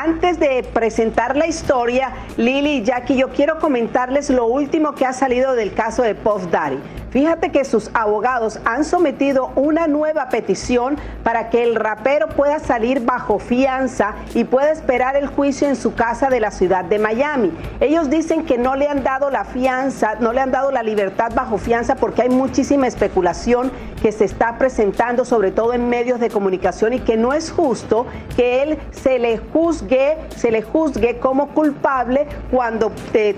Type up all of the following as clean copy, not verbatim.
antes de presentar la historia, Lili y Jackie, yo quiero comentarles lo último que ha salido del caso de Puff Daddy. Fíjate que sus abogados han sometido una nueva petición para que el rapero pueda salir bajo fianza y pueda esperar el juicio en su casa de la ciudad de Miami. Ellos dicen que no le han dado la fianza, no le han dado la libertad bajo fianza porque hay muchísima especulación que se está presentando, sobre todo en medios de comunicación, y que no es justo que él se le juzgue como culpable cuando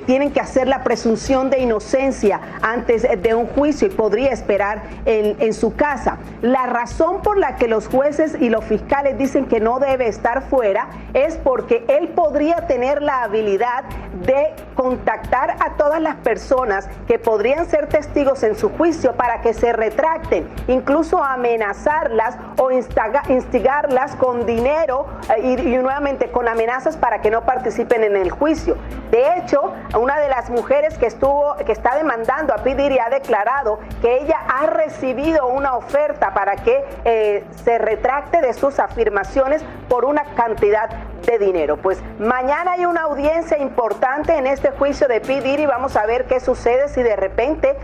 tienen que hacer la presunción de inocencia antes de un juicio y podría esperar en su casa. La razón por la que los jueces y los fiscales dicen que no debe estar fuera es porque él podría tener la habilidad de contactar a todas las personas que podrían ser testigos en su juicio para que se retracten, incluso amenazarlas o instigarlas con dinero y nuevamente con amenazas para que no participen en el juicio. De hecho, una de las mujeres que está demandando a P. Diddy ha declarado que ella ha recibido una oferta para que se retracte de sus afirmaciones por una cantidad de dinero. Pues mañana hay una audiencia importante en este juicio de P. Diddy. Vamos a ver qué sucede, si de repente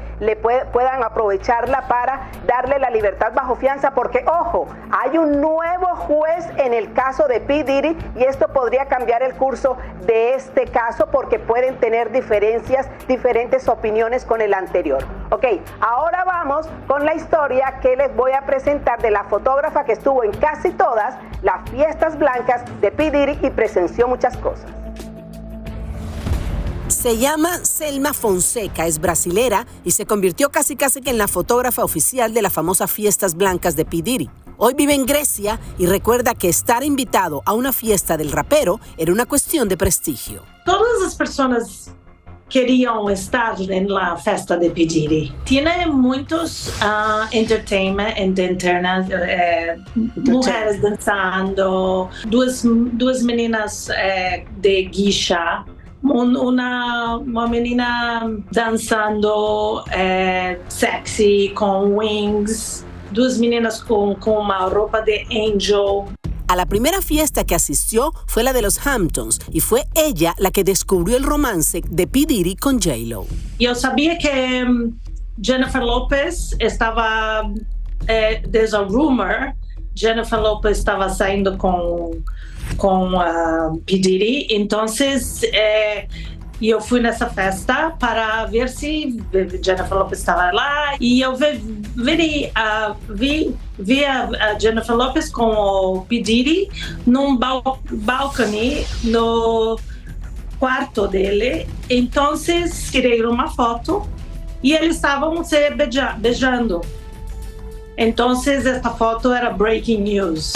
puedan aprovecharla para darle la libertad bajo fianza, porque ojo, hay un nuevo juez en el caso de P. Diddy y esto podría cambiar el curso de este caso porque pueden tener diferentes opiniones con el anterior. Ok, ahora vamos con la historia que les voy a presentar de la fotógrafa que estuvo en casi todas las fiestas blancas de P. Diddy y presenció muchas cosas. Se llama Selma Fonseca, es brasilera y se convirtió casi que en la fotógrafa oficial de las famosas fiestas blancas de P. Diddy. Hoy vive en Grecia y recuerda que estar invitado a una fiesta del rapero era una cuestión de prestigio. Todas las personas queriam estar na festa de P. Diddy. Tiene muitos entertainment en internet, mulheres dançando, duas meninas de guicha, uma menina dançando sexy com wings, duas meninas com uma roupa de angel. A la primera fiesta que asistió fue la de los Hamptons y fue ella la que descubrió el romance de P. Diddy con J-Lo. Yo sabía que Jennifer Lopez estaba, there's a rumor, Jennifer Lopez estaba saindo com P. Diddy, entonces eu fui nessa festa para ver se Jennifer Lopez estava lá e eu vi a Jennifer Lopez com o P. Diddy num balcone no quarto dele. Então, tirei uma foto e eles estavam se beijando. Então, esta foto era breaking news.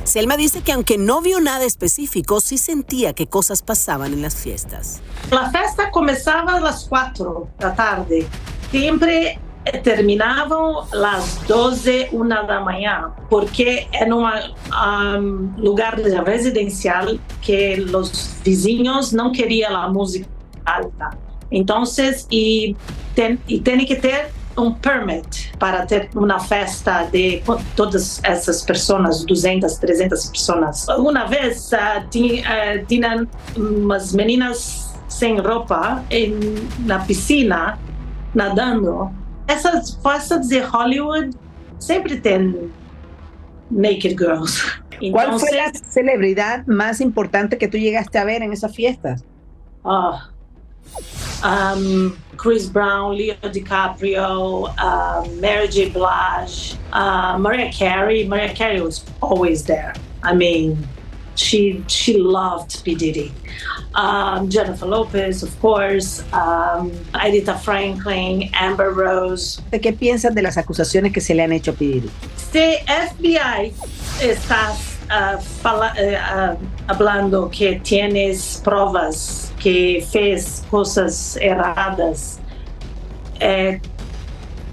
Selma dice que aunque no vio nada específico, sí sentía que cosas pasaban en las fiestas. La fiesta comenzaba a las 4 de la tarde. Siempre terminavam às 12, 1 da manhã, porque é um lugar residencial que os vizinhos não queriam a música alta. Então, tem que ter permit para ter uma festa de todas essas pessoas, 200, 300 pessoas. Uma vez tinham umas meninas sem roupa na piscina, nadando. Essas festas de Hollywood sempre tem naked girls. ¿Cuál fue la celebridad más importante que tú llegaste a ver en esas fiestas? Chris Brown, Leo DiCaprio, Mary J. Blige, Mariah Carey. Mariah Carey was always there. I mean, she loved P. Diddy. Jennifer Lopez, of course, Aretha Franklin, Amber Rose. ¿De qué piensas de las acusaciones que se le han hecho a P. Diddy? Si FBI está hablando que tienes pruebas que fez coisas erradas,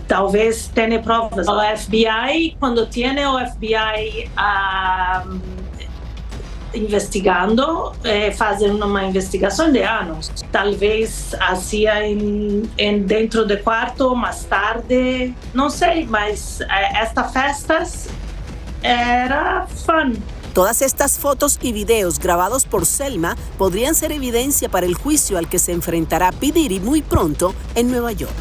talvez tenha provas. O FBI, quando tem o FBI investigando, fazem uma investigação de anos. Talvez assim dentro do quarto, mais tarde, não sei, mas esta festa era fun. Todas estas fotos y videos grabados por Selma podrían ser evidencia para el juicio al que se enfrentará P. Diddy muy pronto en Nueva York.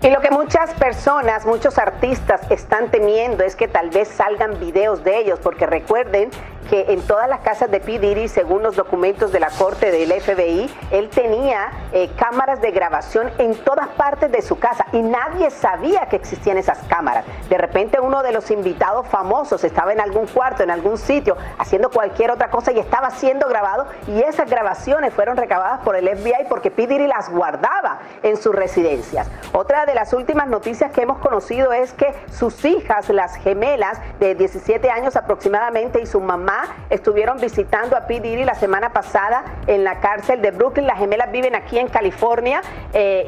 Y lo que muchas personas, muchos artistas están temiendo es que tal vez salgan videos de ellos, porque recuerden que en todas las casas de P. Diddy, según los documentos de la corte del FBI, él tenía cámaras de grabación en todas partes de su casa y nadie sabía que existían esas cámaras. De repente uno de los invitados famosos estaba en algún cuarto, en algún sitio, haciendo cualquier otra cosa y estaba siendo grabado, y esas grabaciones fueron recabadas por el FBI porque P. Diddy las guardaba en sus residencias. Otra de las últimas noticias que hemos conocido es que sus hijas, las gemelas de 17 años aproximadamente, y su mamá estuvieron visitando a P. Diddy la semana pasada en la cárcel de Brooklyn. Las gemelas viven aquí en California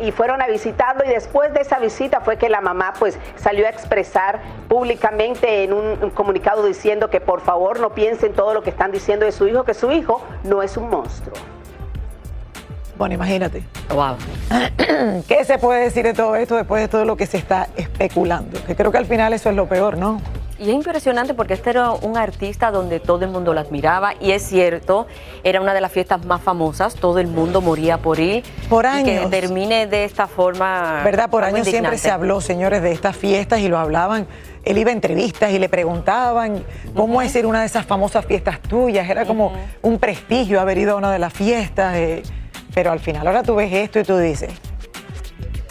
y fueron a visitarlo, y después de esa visita fue que la mamá pues salió a expresar públicamente en un comunicado diciendo que por favor no piensen todo lo que están diciendo de su hijo, que su hijo no es un monstruo. Bueno, imagínate. Wow. ¿Qué se puede decir de todo esto después de todo lo que se está especulando? Que creo que al final eso es lo peor, ¿no? Y es impresionante porque este era un artista donde todo el mundo lo admiraba, y es cierto, era una de las fiestas más famosas, todo el mundo moría por él. Por años. Y que termine de esta forma. ¿Verdad? Por algo años siempre indignante. se habló, señores, de estas fiestas, y lo hablaban. Él iba a entrevistas y le preguntaban cómo es ir a una de esas famosas fiestas tuyas. Era como un prestigio haber ido a una de las fiestas. Pero al final ahora tú ves esto y tú dices...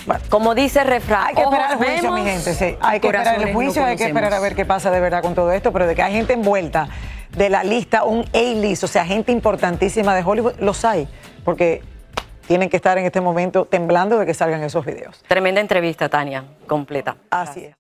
Bueno, como dice el refrán, hay que esperar el ojos juicio, vemos, mi gente. Sí, hay que esperar el corazones juicio, no hay que esperar a conocemos. ver qué pasa de verdad con todo esto. Pero de que hay gente envuelta de la lista, un A-list, o sea, gente importantísima de Hollywood, los hay. Porque tienen que estar en este momento temblando de que salgan esos videos. Tremenda entrevista, Tania, completa. Así es.